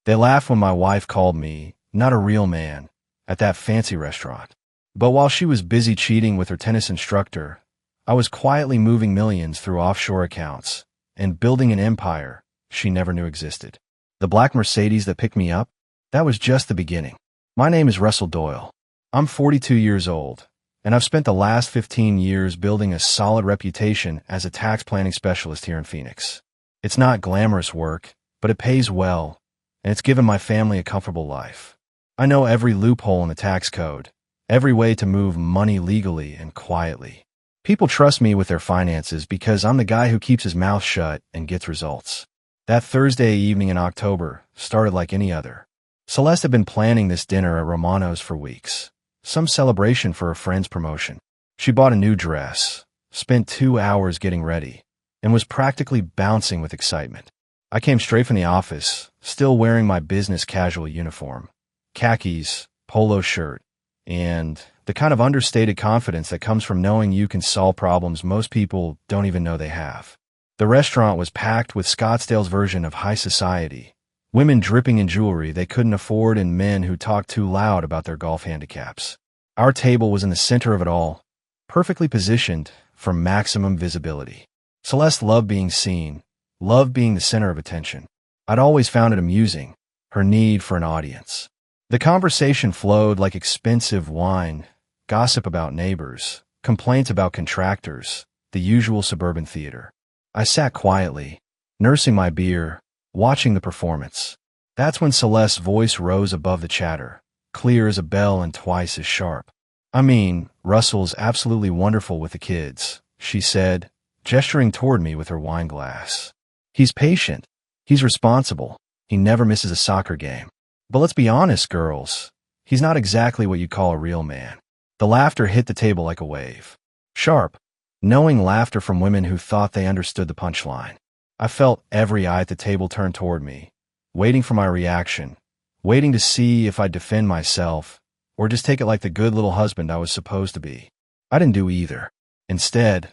They laughed when my wife called me not a real man at that fancy restaurant. But while she was busy cheating with her tennis instructor, I was quietly moving millions through offshore accounts and building an empire she never knew existed. The black Mercedes that picked me up? That was just the beginning. My name is Russell Doyle. I'm 42 years old, and I've spent the last 15 years building a solid reputation as a tax planning specialist here in Phoenix. It's not glamorous work, but it pays well, and it's given my family a comfortable life. I know every loophole in the tax code, every way to move money legally and quietly. People trust me with their finances because I'm the guy who keeps his mouth shut and gets results. That Thursday evening in October started like any other. Celeste had been planning this dinner at Romano's for weeks, some celebration for a friend's promotion. She bought a new dress, spent 2 hours getting ready, and was practically bouncing with excitement. I came straight from the office, still wearing my business casual uniform, khakis, polo shirt, and the kind of understated confidence that comes from knowing you can solve problems most people don't even know they have. The restaurant was packed with Scottsdale's version of high society, women dripping in jewelry they couldn't afford and men who talked too loud about their golf handicaps. Our table was in the center of it all, perfectly positioned for maximum visibility. Celeste loved being seen, loved being the center of attention. I'd always found it amusing, her need for an audience. The conversation flowed like expensive wine, gossip about neighbors, complaints about contractors, the usual suburban theater. I sat quietly, nursing my beer, watching the performance. That's when Celeste's voice rose above the chatter, clear as a bell and twice as sharp. "I mean, Russell's absolutely wonderful with the kids," she said, gesturing toward me with her wine glass. "He's patient. He's responsible. He never misses a soccer game. But let's be honest, girls, he's not exactly what you call a real man." The laughter hit the table like a wave. Sharp, knowing laughter from women who thought they understood the punchline. I felt every eye at the table turn toward me, waiting for my reaction, waiting to see if I'd defend myself or just take it like the good little husband I was supposed to be. I didn't do either. Instead,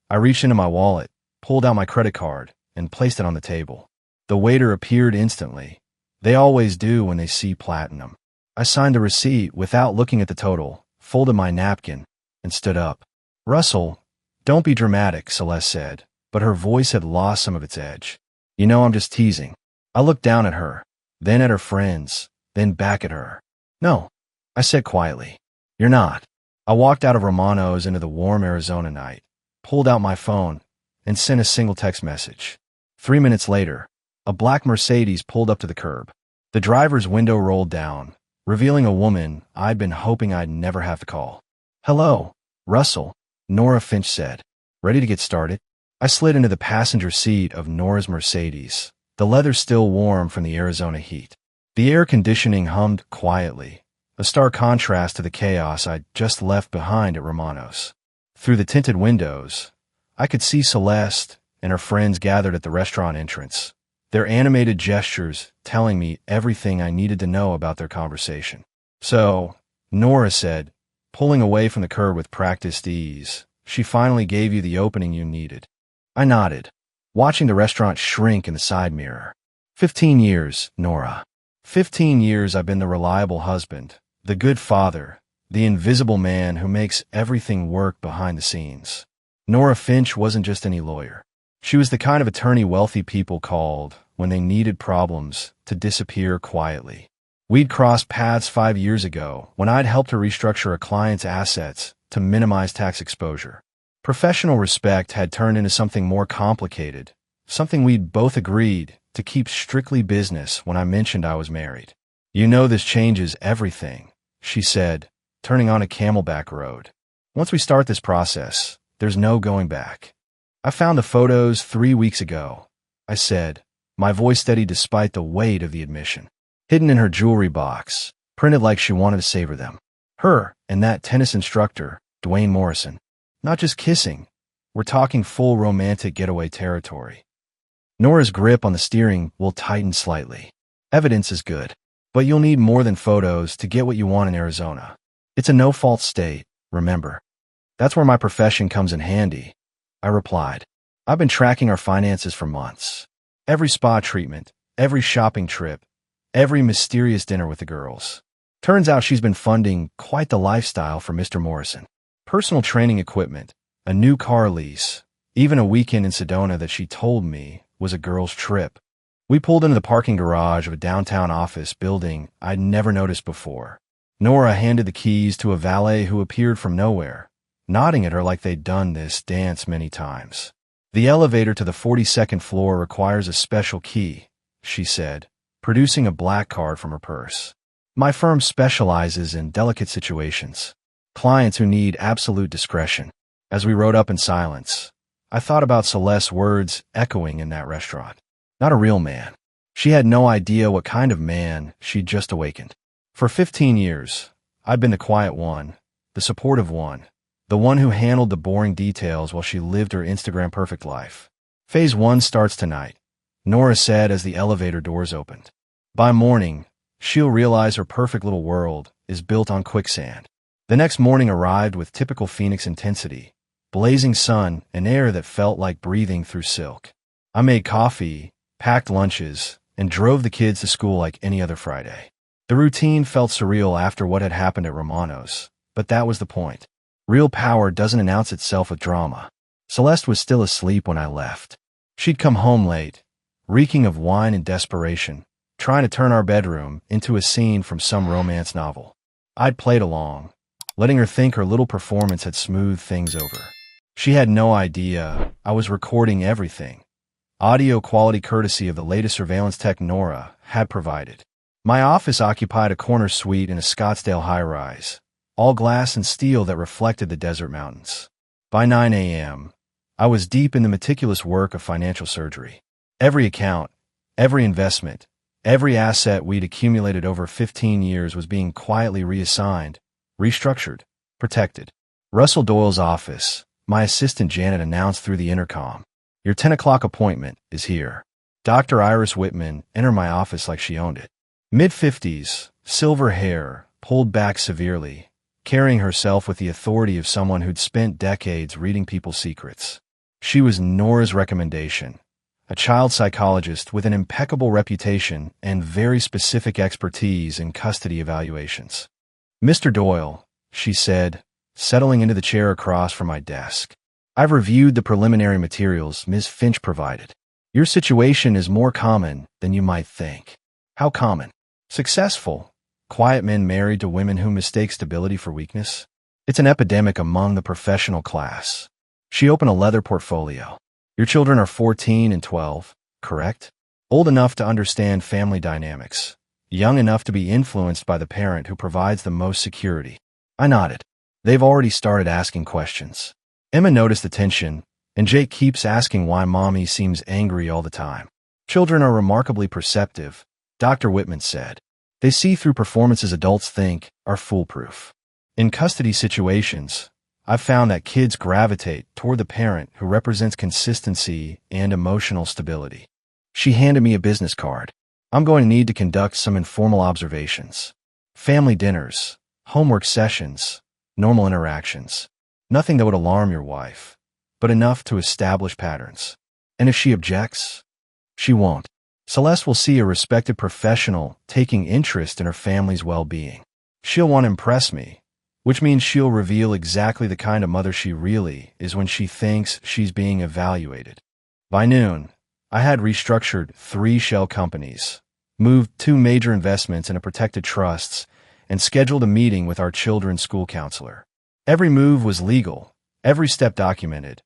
I reached into my wallet, pulled out my credit card, and placed it on the table. The waiter appeared instantly. They always do when they see platinum. I signed the receipt without looking at the total, folded my napkin, and stood up. "Russell, don't be dramatic," Celeste said, but her voice had lost some of its edge. "You know I'm just teasing." I looked down at her, then at her friends, then back at her. "No," I said quietly. "You're not." I walked out of Romano's into the warm Arizona night, pulled out my phone, and sent a single text message. 3 minutes later, a black Mercedes pulled up to the curb. The driver's window rolled down, revealing a woman I'd been hoping I'd never have to call. "Hello, Russell," Nora Finch said. "Ready to get started?" I slid into the passenger seat of Nora's Mercedes, the leather still warm from the Arizona heat. The air conditioning hummed quietly, a stark contrast to the chaos I'd just left behind at Romano's. Through the tinted windows, I could see Celeste and her friends gathered at the restaurant entrance, their animated gestures telling me everything I needed to know about their conversation. "So," Nora said, pulling away from the curb with practiced ease, "she finally gave you the opening you needed." I nodded, watching the restaurant shrink in the side mirror. 15 years, Nora. 15 years I've been the reliable husband, the good father, the invisible man who makes everything work behind the scenes. Nora Finch wasn't just any lawyer. She was the kind of attorney wealthy people called when they needed problems to disappear quietly. We'd crossed paths 5 years ago when I'd helped her restructure a client's assets to minimize tax exposure. Professional respect had turned into something more complicated, something we'd both agreed to keep strictly business when I mentioned I was married. "You know this changes everything," she said, turning on a Camelback Road. "Once we start this process, there's no going back." "I found the photos 3 weeks ago," I said, my voice steady despite the weight of the admission. "Hidden in her jewelry box, printed like she wanted to savor them. Her and that tennis instructor, Dwayne Morrison. Not just kissing. We're talking full romantic getaway territory." Nora's grip on the steering wheel tightened slightly. "Evidence is good, but you'll need more than photos to get what you want in Arizona. It's a no-fault state, remember. That's where my profession comes in handy," I replied. "I've been tracking our finances for months. Every spa treatment, every shopping trip, every mysterious dinner with the girls. Turns out she's been funding quite the lifestyle for Mr. Morrison. Personal training equipment, a new car lease, even a weekend in Sedona that she told me was a girl's trip. We pulled into the parking garage of a downtown office building I'd never noticed before. Nora handed the keys to a valet who appeared from nowhere, nodding at her like they'd done this dance many times. The elevator to the 42nd floor requires a special key, she said, producing a black card from her purse. My firm specializes in delicate situations, clients who need absolute discretion. As we rode up in silence, I thought about Celeste's words echoing in that restaurant. Not a real man. She had no idea what kind of man she'd just awakened. For 15 years, I'd been the quiet one, the supportive one, the one who handled the boring details while she lived her Instagram-perfect life. Phase 1 starts tonight, Nora said as the elevator doors opened. By morning, she'll realize her perfect little world is built on quicksand. The next morning arrived with typical Phoenix intensity, blazing sun, and air that felt like breathing through silk. I made coffee, packed lunches, and drove the kids to school like any other Friday. The routine felt surreal after what had happened at Romano's, but that was the point. Real power doesn't announce itself with drama. Celeste was still asleep when I left. She'd come home late, reeking of wine and desperation, trying to turn our bedroom into a scene from some romance novel. I'd played along, letting her think her little performance had smoothed things over. She had no idea I was recording everything. Audio quality courtesy of the latest surveillance tech Nora had provided. My office occupied a corner suite in a Scottsdale high-rise, all glass and steel that reflected the desert mountains. By 9 a.m., I was deep in the meticulous work of financial surgery. Every account, every investment, every asset we'd accumulated over 15 years was being quietly reassigned, restructured, protected. Russell Doyle's office, my assistant Janet announced through the intercom. Your 10 o'clock appointment is here. Dr. Iris Whitman entered my office like she owned it. Mid-50s, silver hair, pulled back severely, carrying herself with the authority of someone who'd spent decades reading people's secrets. She was Nora's recommendation, a child psychologist with an impeccable reputation and very specific expertise in custody evaluations. Mr. Doyle, she said, settling into the chair across from my desk. I've reviewed the preliminary materials Ms. Finch provided. Your situation is more common than you might think. How common? Successful, quiet men married to women who mistake stability for weakness. It's an epidemic among the professional class. She opened a leather portfolio. Your children are 14 and 12, correct? Old enough to understand family dynamics. Young enough to be influenced by the parent who provides the most security. I nodded. They've already started asking questions. Emma noticed the tension, and Jake keeps asking why Mommy seems angry all the time. Children are remarkably perceptive, Dr. Whitman said. They see through performances adults think are foolproof. In custody situations, I've found that kids gravitate toward the parent who represents consistency and emotional stability. She handed me a business card. I'm going to need to conduct some informal observations. Family dinners, homework sessions, normal interactions. Nothing that would alarm your wife, but enough to establish patterns. And if she objects, she won't. Celeste will see a respected professional taking interest in her family's well-being. She'll want to impress me, which means she'll reveal exactly the kind of mother she really is when she thinks she's being evaluated. By noon, I had restructured 3 shell companies, moved 2 major investments into protected trusts, and scheduled a meeting with our children's school counselor. Every move was legal, every step documented,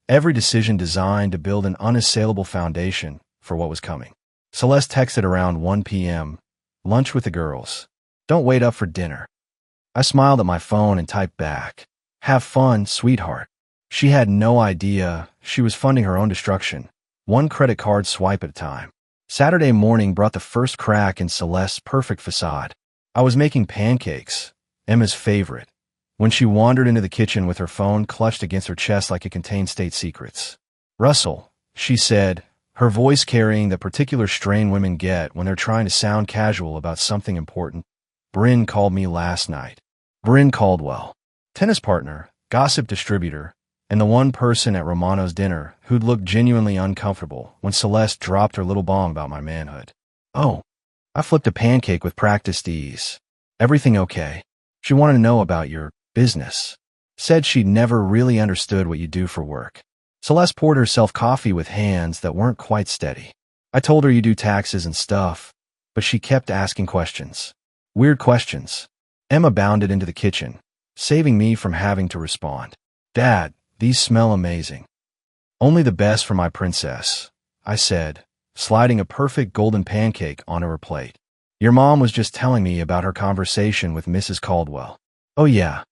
every decision designed to build an unassailable foundation for what was coming. Celeste texted around 1 p.m., lunch with the girls. Don't wait up for dinner. I smiled at my phone and typed back, have fun, sweetheart. She had no idea she was funding her own destruction, 1 credit card swipe at a time. Saturday morning brought the first crack in Celeste's perfect facade. I was making pancakes, Emma's favorite, when she wandered into the kitchen with her phone clutched against her chest like it contained state secrets. Russell, she said, her voice carrying the particular strain women get when they're trying to sound casual about something important. Bryn called me last night. Bryn Caldwell, tennis partner, gossip distributor, and the one person at Romano's dinner who'd looked genuinely uncomfortable when Celeste dropped her little bomb about my manhood. Oh, I flipped a pancake with practiced ease. Everything okay? She wanted to know about your business. Said she'd never really understood what you do for work. Celeste poured herself coffee with hands that weren't quite steady. I told her you do taxes and stuff, but she kept asking questions. Weird questions. Emma bounded into the kitchen, saving me from having to respond. Dad, these smell amazing. Only the best for my princess, I said, sliding a perfect golden pancake onto her plate. Your mom was just telling me about her conversation with Mrs. Caldwell. Oh yeah,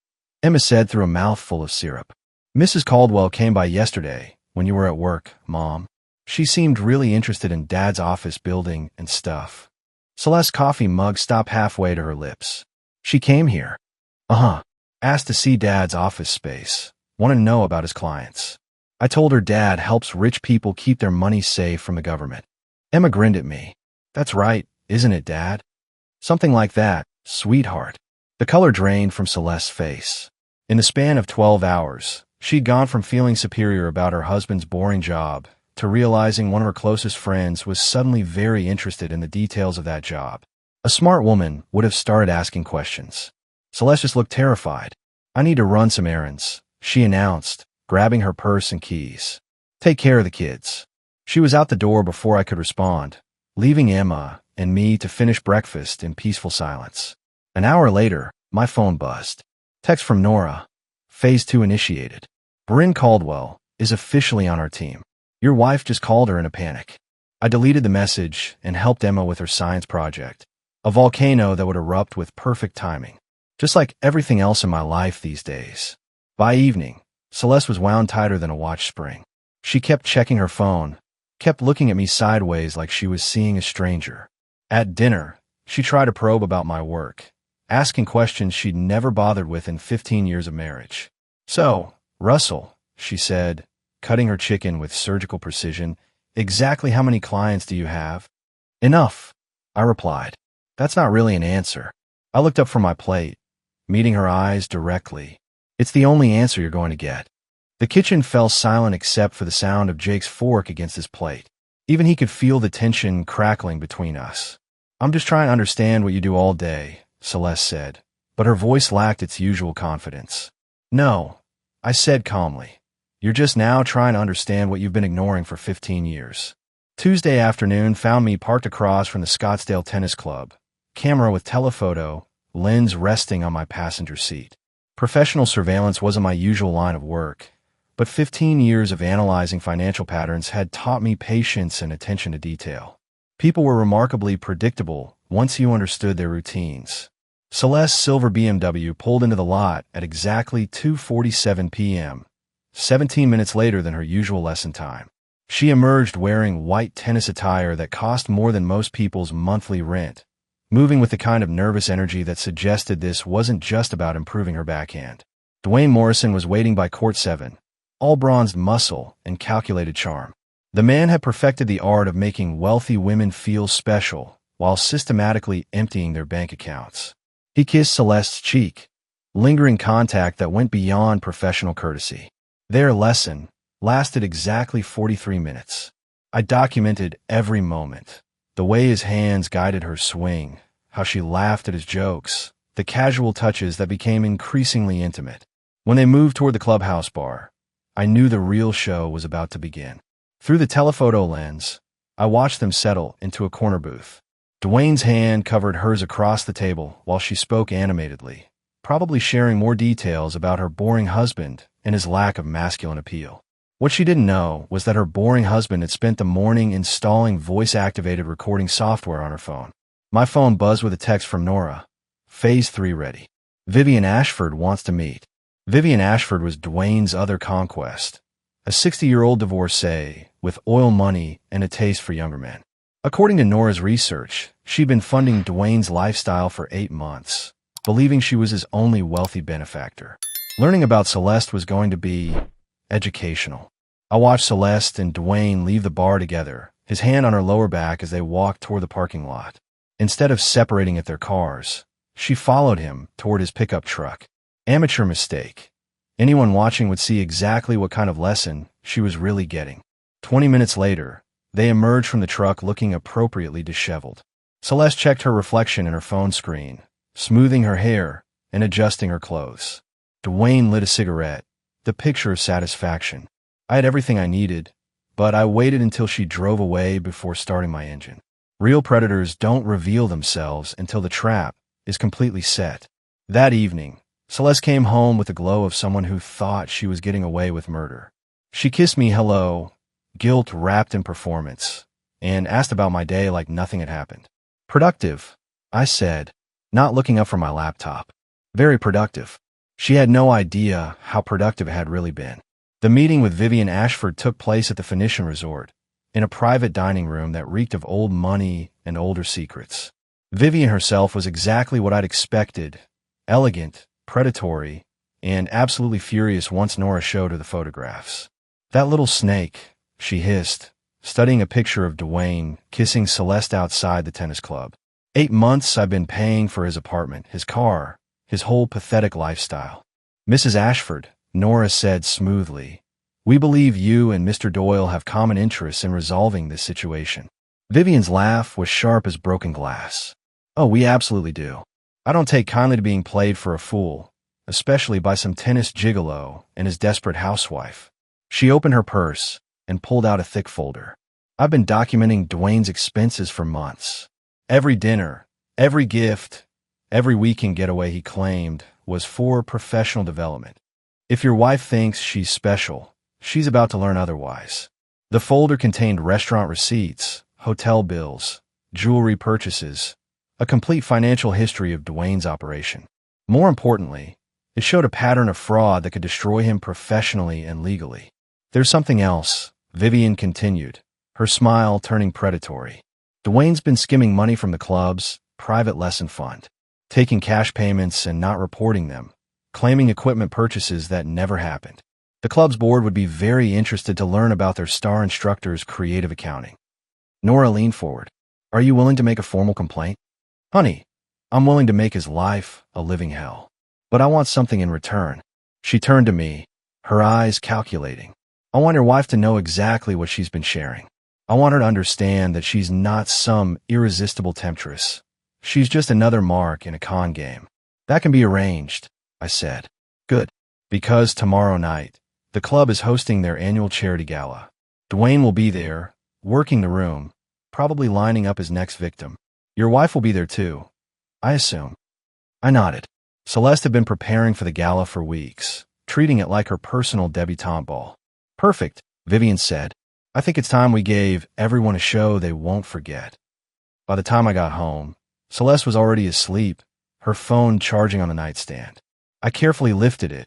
Emma said through a mouthful of syrup. Mrs. Caldwell came by yesterday when you were at work, Mom. She seemed really interested in Dad's office building and stuff. Celeste's coffee mug stopped halfway to her lips. She came here. Uh-huh. Asked to see Dad's office space. Wanted to know about his clients. I told her Dad helps rich people keep their money safe from the government. Emma grinned at me. That's right, isn't it, Dad? Something like that, sweetheart. The color drained from Celeste's face. In the span of 12 hours, she'd gone from feeling superior about her husband's boring job to realizing one of her closest friends was suddenly very interested in the details of that job. A smart woman would have started asking questions. Celeste just looked terrified. I need to run some errands, she announced, grabbing her purse and keys. Take care of the kids. She was out the door before I could respond, leaving Emma and me to finish breakfast in peaceful silence. An hour later, my phone buzzed. Text from Nora. Phase 2 initiated. Bryn Caldwell is officially on our team. Your wife just called her in a panic. I deleted the message and helped Emma with her science project, a volcano that would erupt with perfect timing, just like everything else in my life these days. By evening, Celeste was wound tighter than a watch spring. She kept checking her phone, kept looking at me sideways like she was seeing a stranger. At dinner, she tried to probe about my work, asking questions she'd never bothered with in 15 years of marriage. So, Russell, she said, cutting her chicken with surgical precision, exactly how many clients do you have? Enough, I replied. That's not really an answer. I looked up from my plate, meeting her eyes directly. It's the only answer you're going to get. The kitchen fell silent except for the sound of Jake's fork against his plate. Even he could feel the tension crackling between us. I'm just trying to understand what you do all day, Celeste said, but her voice lacked its usual confidence. No, I said calmly. You're just now trying to understand what you've been ignoring for 15 years. Tuesday afternoon found me parked across from the Scottsdale Tennis Club, camera with telephoto, lens resting on my passenger seat. Professional surveillance wasn't my usual line of work, but 15 years of analyzing financial patterns had taught me patience and attention to detail. People were remarkably predictable once you understood their routines. Celeste's silver BMW pulled into the lot at exactly 2:47 p.m., 17 minutes later than her usual lesson time. She emerged wearing white tennis attire that cost more than most people's monthly rent, moving with the kind of nervous energy that suggested this wasn't just about improving her backhand. Dwayne Morrison was waiting by court 7, all bronzed muscle and calculated charm. The man had perfected the art of making wealthy women feel special while systematically emptying their bank accounts. He kissed Celeste's cheek, lingering contact that went beyond professional courtesy. Their lesson lasted exactly 43 minutes. I documented every moment. The way his hands guided her swing, how she laughed at his jokes, the casual touches that became increasingly intimate. When they moved toward the clubhouse bar, I knew the real show was about to begin. Through the telephoto lens, I watched them settle into a corner booth. Dwayne's hand covered hers across the table while she spoke animatedly, probably sharing more details about her boring husband and his lack of masculine appeal. What she didn't know was that her boring husband had spent the morning installing voice-activated recording software on her phone. My phone buzzed with a text from Nora. Phase 3 ready. Vivian Ashford wants to meet. Vivian Ashford was Dwayne's other conquest, a 60-year-old divorcee with oil money and a taste for younger men. According to Nora's research, she'd been funding Dwayne's lifestyle for 8 months, believing she was his only wealthy benefactor. Learning about Celeste was going to be educational. I watched Celeste and Dwayne leave the bar together, his hand on her lower back as they walked toward the parking lot. Instead of separating at their cars, she followed him toward his pickup truck. Amateur mistake. Anyone watching would see exactly what kind of lesson she was really getting. 20 minutes later, they emerged from the truck looking appropriately disheveled. Celeste checked her reflection in her phone screen, smoothing her hair and adjusting her clothes. Dwayne lit a cigarette, the picture of satisfaction. I had everything I needed, but I waited until she drove away before starting my engine. Real predators don't reveal themselves until the trap is completely set. That evening, Celeste came home with the glow of someone who thought she was getting away with murder. She kissed me hello, guilt wrapped in performance, and asked about my day like nothing had happened. Productive, I said, not looking up from my laptop. Very productive. She had no idea how productive it had really been. The meeting with Vivian Ashford took place at the Phoenician Resort, in a private dining room that reeked of old money and older secrets. Vivian herself was exactly what I'd expected, elegant, predatory, and absolutely furious once Nora showed her the photographs. That little snake, she hissed, studying a picture of Dwayne kissing Celeste outside the tennis club. 8 months I've been paying for his apartment, his car, his whole pathetic lifestyle. Mrs. Ashford, Nora said smoothly, we believe you and Mr. Doyle have common interests in resolving this situation. Vivian's laugh was sharp as broken glass. Oh, we absolutely do. I don't take kindly to being played for a fool, especially by some tennis gigolo and his desperate housewife. She opened her purse and pulled out a thick folder. I've been documenting Dwayne's expenses for months. Every dinner, every gift, every weekend getaway he claimed was for professional development. If your wife thinks she's special, she's about to learn otherwise. The folder contained restaurant receipts, hotel bills, jewelry purchases, a complete financial history of Dwayne's operation. More importantly, it showed a pattern of fraud that could destroy him professionally and legally. There's something else, Vivian continued, her smile turning predatory. Dwayne's been skimming money from the club's private lesson fund, taking cash payments and not reporting them, claiming equipment purchases that never happened. The club's board would be very interested to learn about their star instructor's creative accounting. Nora leaned forward. Are you willing to make a formal complaint? Honey, I'm willing to make his life a living hell. But I want something in return. She turned to me, her eyes calculating. I want your wife to know exactly what she's been sharing. I want her to understand that she's not some irresistible temptress. She's just another mark in a con game. That can be arranged, I said. Good. Because tomorrow night, the club is hosting their annual charity gala. Dwayne will be there, working the room, probably lining up his next victim. Your wife will be there too, I assume. I nodded. Celeste had been preparing for the gala for weeks, treating it like her personal debutante ball. Perfect, Vivian said. I think it's time we gave everyone a show they won't forget. By the time I got home, Celeste was already asleep, her phone charging on the nightstand. I carefully lifted it,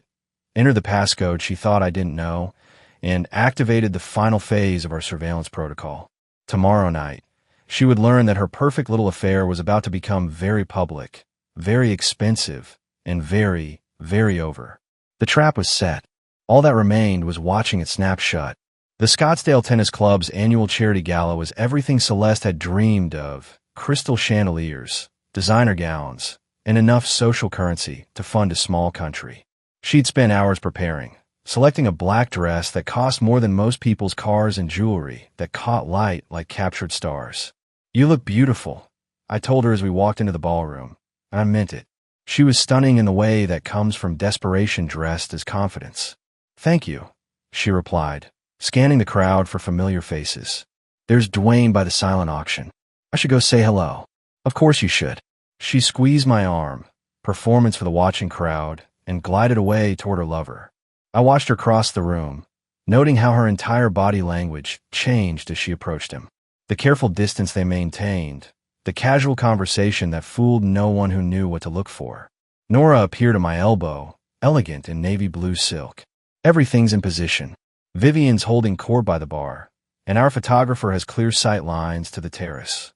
entered the passcode she thought I didn't know, and activated the final phase of our surveillance protocol. Tomorrow night, she would learn that her perfect little affair was about to become very public, very expensive, and very, very over. The trap was set. All that remained was watching it snap shut. The Scottsdale Tennis Club's annual charity gala was everything Celeste had dreamed of: crystal chandeliers, designer gowns, and enough social currency to fund a small country. She'd spent hours preparing, selecting a black dress that cost more than most people's cars and jewelry that caught light like captured stars. You look beautiful, I told her as we walked into the ballroom, and I meant it. She was stunning in the way that comes from desperation dressed as confidence. Thank you, she replied, scanning the crowd for familiar faces. There's Dwayne by the silent auction. I should go say hello. Of course you should. She squeezed my arm, performance for the watching crowd, and glided away toward her lover. I watched her cross the room, noting how her entire body language changed as she approached him. The careful distance they maintained, the casual conversation that fooled no one who knew what to look for. Nora appeared at my elbow, elegant in navy blue silk. Everything's in position. Vivian's holding court by the bar, and our photographer has clear sight lines to the terrace.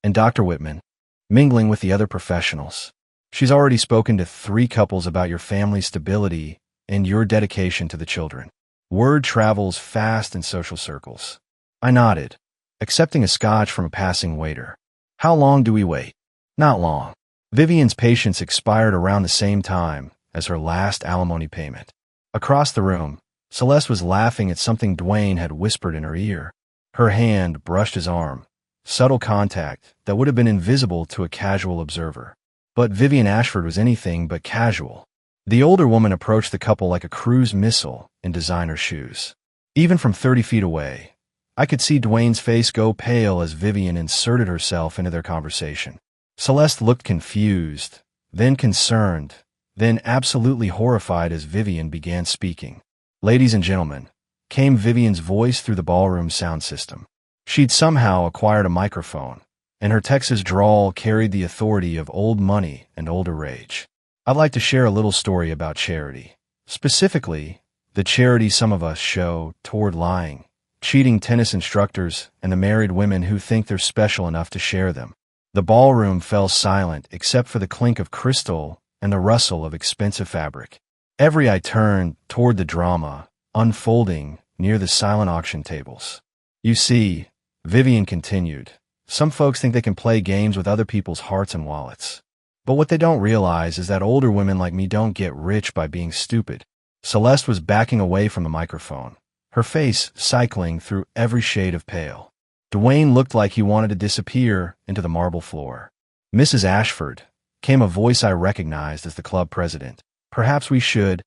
And Dr. Whitman, mingling with the other professionals. She's already spoken to 3 couples about your family's stability and your dedication to the children. Word travels fast in social circles. I nodded, accepting a scotch from a passing waiter. How long do we wait? Not long. Vivian's patience expired around the same time as her last alimony payment. Across the room, Celeste was laughing at something Dwayne had whispered in her ear. Her hand brushed his arm, subtle contact that would have been invisible to a casual observer. But Vivian Ashford was anything but casual. The older woman approached the couple like a cruise missile in designer shoes. Even from 30 feet away, I could see Dwayne's face go pale as Vivian inserted herself into their conversation. Celeste looked confused, then concerned, then absolutely horrified as Vivian began speaking. "Ladies and gentlemen," came Vivian's voice through the ballroom sound system. She'd somehow acquired a microphone, and her Texas drawl carried the authority of old money and older rage. "I'd like to share a little story about charity. Specifically, the charity some of us show toward lying, cheating tennis instructors, and the married women who think they're special enough to share them." The ballroom fell silent except for the clink of crystal and the rustle of expensive fabric. Every eye turned toward the drama unfolding near the silent auction tables. "You see," Vivian continued, "some folks think they can play games with other people's hearts and wallets. But what they don't realize is that older women like me don't get rich by being stupid." Celeste was backing away from the microphone, her face cycling through every shade of pale. Dwayne looked like he wanted to disappear into the marble floor. "Mrs. Ashford," came a voice I recognized as the club president. Perhaps we should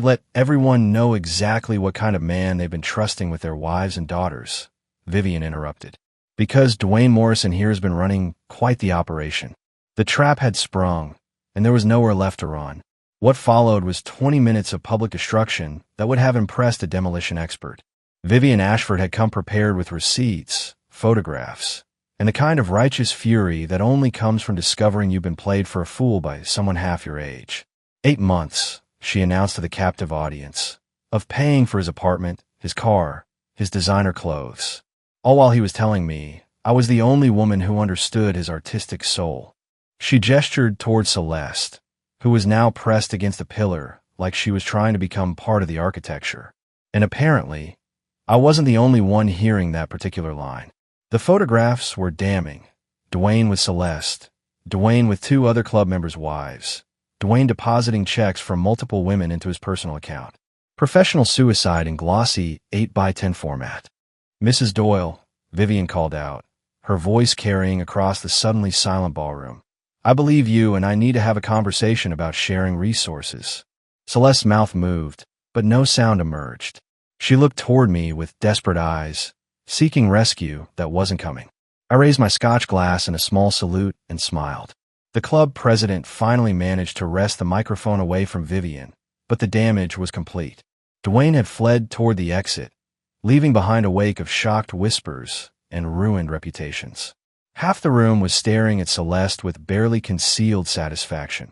let everyone know exactly what kind of man they've been trusting with their wives and daughters," Vivian interrupted. "Because Dwayne Morrison here has been running quite the operation. The trap had sprung, and there was nowhere left to run. What followed was 20 minutes of public destruction that would have impressed a demolition expert. Vivian Ashford had come prepared with receipts, photographs, and the kind of righteous fury that only comes from discovering you've been played for a fool by someone half your age. 8 months, she announced to the captive audience, of paying for his apartment, his car, his designer clothes. All while he was telling me I was the only woman who understood his artistic soul." She gestured toward Celeste, who was now pressed against a pillar like she was trying to become part of the architecture. And apparently, I wasn't the only one hearing that particular line. The photographs were damning. Dwayne with Celeste, Dwayne with 2 other club members' wives, Dwayne depositing checks from multiple women into his personal account. Professional suicide in glossy 8x10 format. "Mrs. Doyle," Vivian called out, her voice carrying across the suddenly silent ballroom. "I believe you and I need to have a conversation about sharing resources." Celeste's mouth moved, but no sound emerged. She looked toward me with desperate eyes, seeking rescue that wasn't coming. I raised my scotch glass in a small salute and smiled. The club president finally managed to wrest the microphone away from Vivian, but the damage was complete. Dwayne had fled toward the exit, leaving behind a wake of shocked whispers and ruined reputations. Half the room was staring at Celeste with barely concealed satisfaction.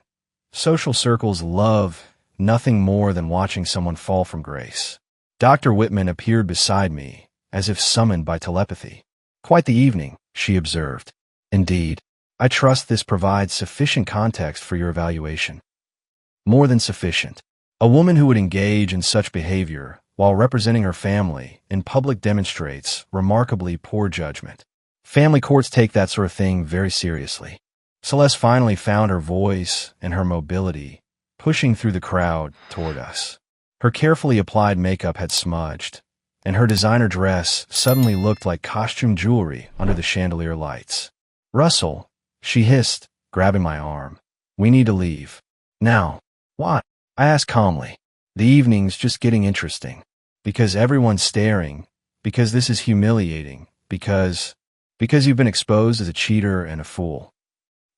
Social circles love nothing more than watching someone fall from grace. Dr. Whitman appeared beside me, as if summoned by telepathy. "Quite the evening," she observed. "Indeed. I trust this provides sufficient context for your evaluation." "More than sufficient. A woman who would engage in such behavior while representing her family in public demonstrates remarkably poor judgment. Family courts take that sort of thing very seriously." Celeste finally found her voice and her mobility, pushing through the crowd toward us. Her carefully applied makeup had smudged, and her designer dress suddenly looked like costume jewelry under the chandelier lights. "Russell," she hissed, grabbing my arm. "We need to leave." "Now." "What?" I asked calmly. "The evening's just getting interesting. Because everyone's staring. Because this is humiliating. Because you've been exposed as a cheater and a fool."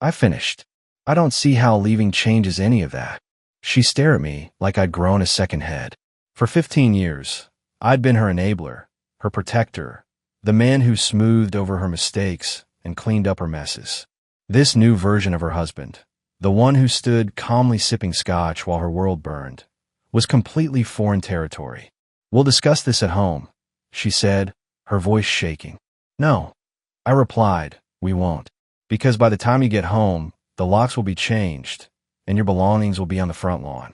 I finished. "I don't see how leaving changes any of that." She stared at me like I'd grown a second head. For 15 years, I'd been her enabler, her protector, the man who smoothed over her mistakes and cleaned up her messes. This new version of her husband, the one who stood calmly sipping scotch while her world burned, was completely foreign territory. "We'll discuss this at home," she said, her voice shaking. "No," I replied, "we won't. Because by the time you get home, the locks will be changed, and your belongings will be on the front lawn."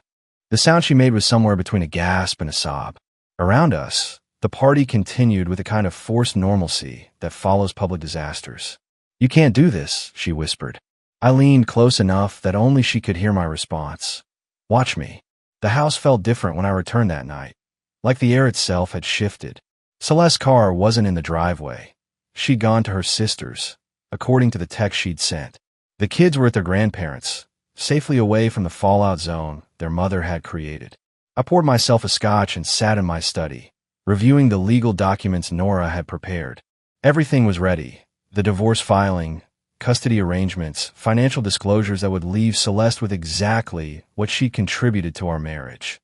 The sound she made was somewhere between a gasp and a sob. Around us, the party continued with a kind of forced normalcy that follows public disasters. "You can't do this," she whispered. I leaned close enough that only she could hear my response. "Watch me." The house felt different when I returned that night, like the air itself had shifted. Celeste's car wasn't in the driveway. She'd gone to her sister's, according to the text she'd sent. The kids were at their grandparents', safely away from the fallout zone their mother had created. I poured myself a scotch and sat in my study, reviewing the legal documents Nora had prepared. Everything was ready. The divorce filing, custody arrangements, financial disclosures that would leave Celeste with exactly what she contributed to our marriage.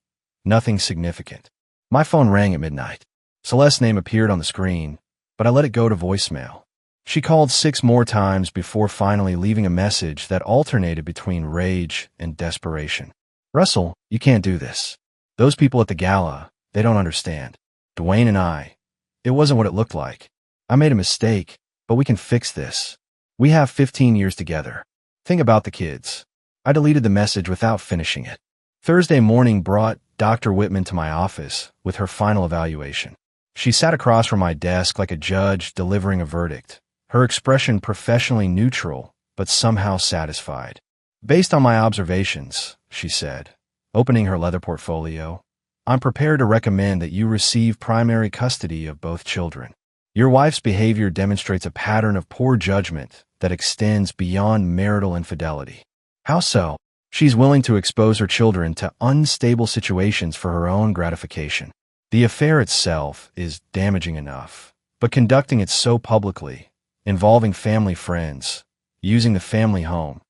Nothing significant. My phone rang at midnight. Celeste's name appeared on the screen, but I let it go to voicemail. She called 6 more times before finally leaving a message that alternated between rage and desperation. Russell, you can't do this. Those people at the gala, they don't understand. Dwayne and I, it wasn't what it looked like. I made a mistake, but we can fix this. We have 15 years together. Think about the kids. I deleted the message without finishing it. Thursday morning brought Dr. Whitman to my office with her final evaluation. She sat across from my desk like a judge delivering a verdict, her expression professionally neutral, but somehow satisfied. Based on my observations, she said, opening her leather portfolio, I'm prepared to recommend that you receive primary custody of both children. Your wife's behavior demonstrates a pattern of poor judgment that extends beyond marital infidelity. How so? She's willing to expose her children to unstable situations for her own gratification. The affair itself is damaging enough, but conducting it so publicly, involving family friends, using the family home,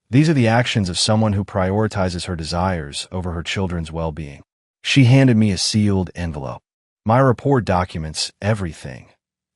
these are the actions of someone who prioritizes her desires over her children's well-being. She handed me a sealed envelope. My report documents everything.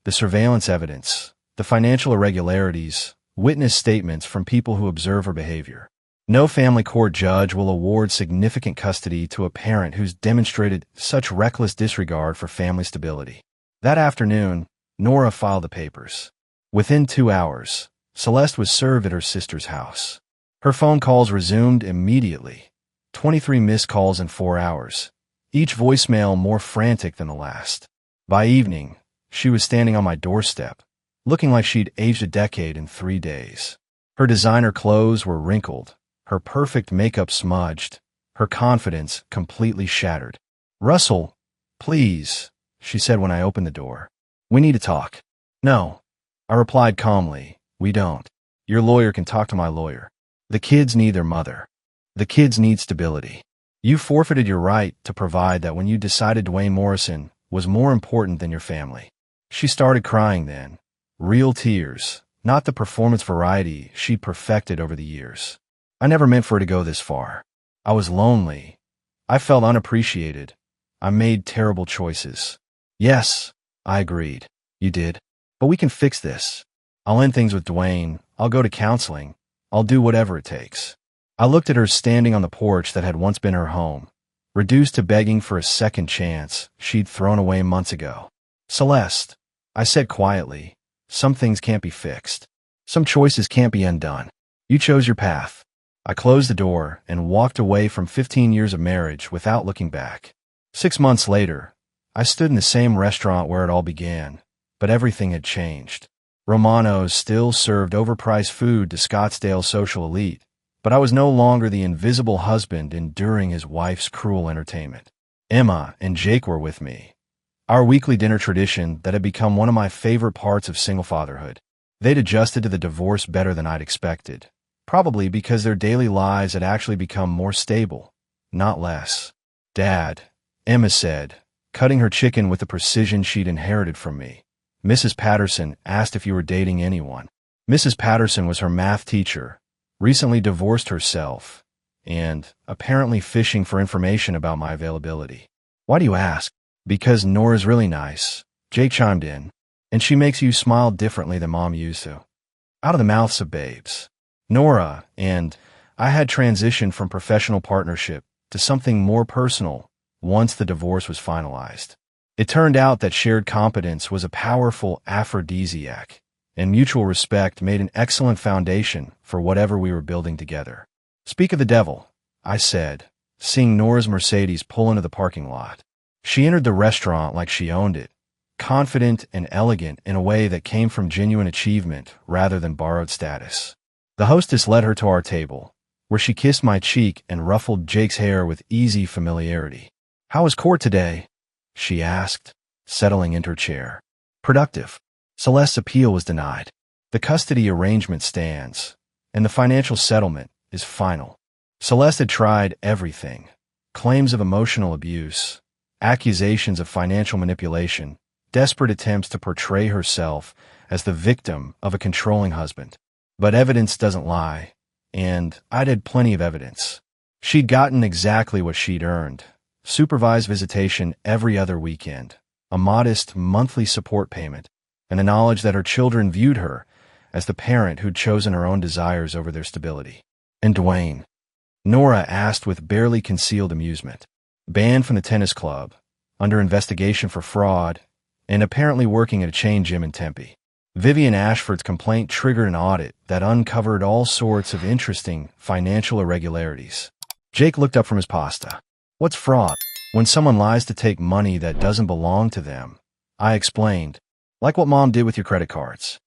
The surveillance evidence, the financial irregularities, witness statements from people who observe her behavior. No family court judge will award significant custody to a parent who's demonstrated such reckless disregard for family stability. That afternoon, Nora filed the papers. Within 2 hours, Celeste was served at her sister's house. Her phone calls resumed immediately. 23 missed calls in 4 hours, each voicemail more frantic than the last. By evening, she was standing on my doorstep, looking like she'd aged a decade in 3 days. Her designer clothes were wrinkled, her perfect makeup smudged, her confidence completely shattered. Russell, please, she said when I opened the door. We need to talk. No, I replied calmly, we don't. Your lawyer can talk to my lawyer. The kids need their mother. The kids need stability. You forfeited your right to provide that when you decided Dwayne Morrison was more important than your family. She started crying then. Real tears, not the performance variety she'd perfected over the years. I never meant for it to go this far. I was lonely. I felt unappreciated. I made terrible choices. Yes, I agreed. You did. But we can fix this. I'll end things with Dwayne. I'll go to counseling. I'll do whatever it takes. I looked at her standing on the porch that had once been her home, reduced to begging for a second chance she'd thrown away months ago. Celeste, I said quietly, some things can't be fixed. Some choices can't be undone. You chose your path. I closed the door and walked away from 15 years of marriage without looking back. 6 months later, I stood in the same restaurant where it all began, but everything had changed. Romano's still served overpriced food to Scottsdale's social elite, but I was no longer the invisible husband enduring his wife's cruel entertainment. Emma and Jake were with me. Our weekly dinner tradition that had become one of my favorite parts of single fatherhood. They'd adjusted to the divorce better than I'd expected, probably because their daily lives had actually become more stable, not less. Dad, Emma said, cutting her chicken with the precision she'd inherited from me. Mrs. Patterson asked if you were dating anyone. Mrs. Patterson was her math teacher, recently divorced herself, and apparently fishing for information about my availability. Why do you ask? Because Nora's really nice, Jake chimed in, and she makes you smile differently than Mom used to. Out of the mouths of babes. Nora and I had transitioned from professional partnership to something more personal once the divorce was finalized. It turned out that shared competence was a powerful aphrodisiac, and mutual respect made an excellent foundation for whatever we were building together. Speak of the devil, I said, seeing Nora's Mercedes pull into the parking lot. She entered the restaurant like she owned it, confident and elegant in a way that came from genuine achievement rather than borrowed status. The hostess led her to our table, where she kissed my cheek and ruffled Jake's hair with easy familiarity. How was court today? She asked, settling into her chair. Productive. Celeste's appeal was denied. The custody arrangement stands, and the financial settlement is final. Celeste had tried everything. Claims of emotional abuse, accusations of financial manipulation, desperate attempts to portray herself as the victim of a controlling husband. But evidence doesn't lie, and I'd had plenty of evidence. She'd gotten exactly what she'd earned: supervised visitation every other weekend, a modest monthly support payment, and the knowledge that her children viewed her as the parent who'd chosen her own desires over their stability. And Dwayne? Nora asked with barely concealed amusement. Banned from the tennis club, under investigation for fraud, and apparently working at a chain gym in Tempe. Vivian Ashford's complaint triggered an audit that uncovered all sorts of interesting financial irregularities. Jake looked up from his pasta. What's fraud? When someone lies to take money that doesn't belong to them. I explained. Like what Mom did with your credit cards.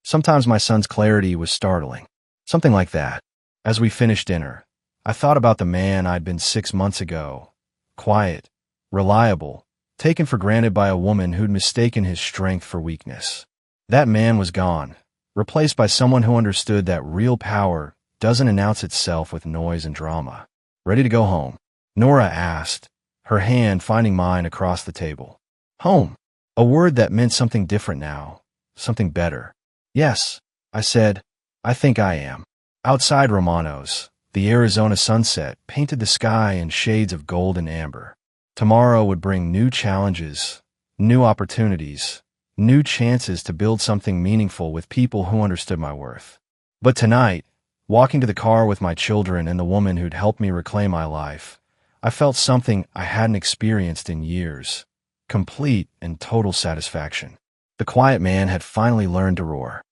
Sometimes my son's clarity was startling. Something like that. As we finished dinner, I thought about the man I'd been 6 months ago. Quiet, reliable, taken for granted by a woman who'd mistaken his strength for weakness. That man was gone, replaced by someone who understood that real power doesn't announce itself with noise and drama. Ready to go home? Nora asked, her hand finding mine across the table. Home. A word that meant something different now, something better. Yes, I said, I think I am. Outside Romano's, the Arizona sunset painted the sky in shades of gold and amber. Tomorrow would bring new challenges, new opportunities, new chances to build something meaningful with people who understood my worth. But tonight, walking to the car with my children and the woman who'd helped me reclaim my life, I felt something I hadn't experienced in years. Complete and total satisfaction. The quiet man had finally learned to roar.